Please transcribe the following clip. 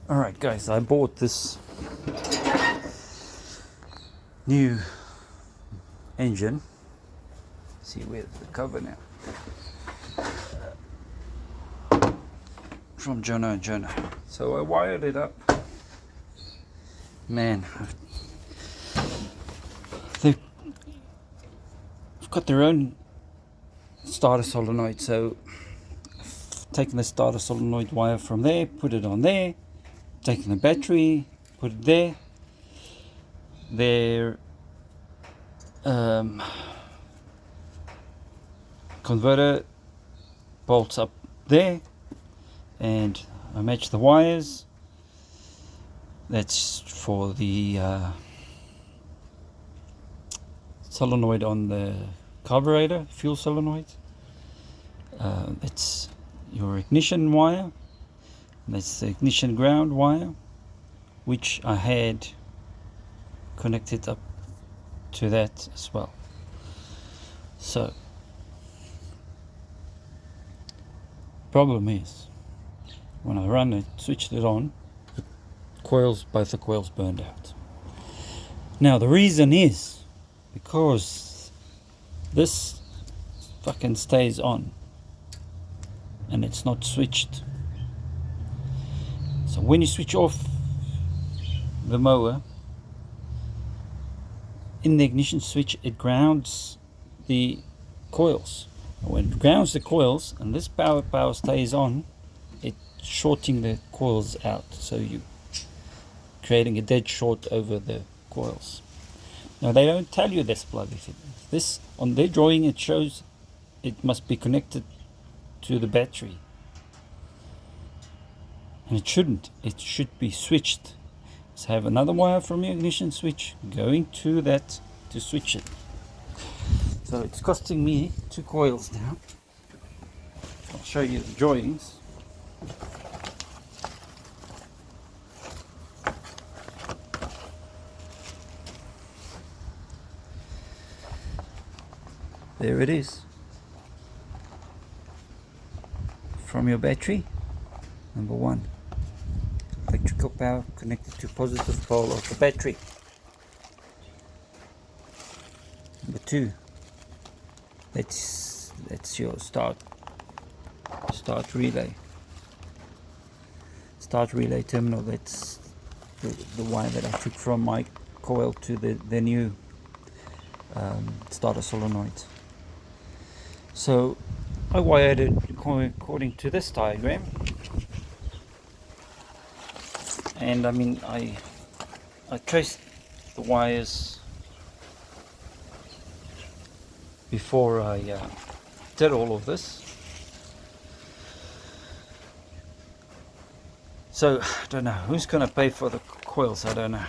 Alright guys, I bought this new engine. See, where's the cover now? From Jonah & Jonah. So I wired it up. Man, they've got their own starter solenoid, so I've taken the starter solenoid wire from there, put it on there, taken the battery, put it there. Their converter bolts up there, and I match the wires. That's for the solenoid on the carburetor, fuel solenoid. That's your ignition wire. That's the ignition ground wire, which I had connected up to that as well. So, problem is, when I run it, switched it on, both the coils burned out. Now the reason is because this fucking stays on and it's not switched. So when you switch off the mower, in the ignition switch it grounds the coils. When it grounds the coils and this power stays on, it's shorting the coils out, so you creating a dead short over the coils. Now they don't tell you this bloody thing. This on their drawing it shows it must be connected to the battery, and it shouldn't. It should be switched. So have another wire from your ignition switch going to that to switch it. So it's costing me 2 coils now. I'll show you the drawings. There it is. From your battery, number 1, electrical power connected to positive pole of the battery. Number 2, that's your start relay. Start relay terminal. That's the wire that I took from my coil to the new starter solenoid. So I wired it according to this diagram, and I mean I traced the wires before I did all of this. So I don't know who's going to pay for the coils. I don't know.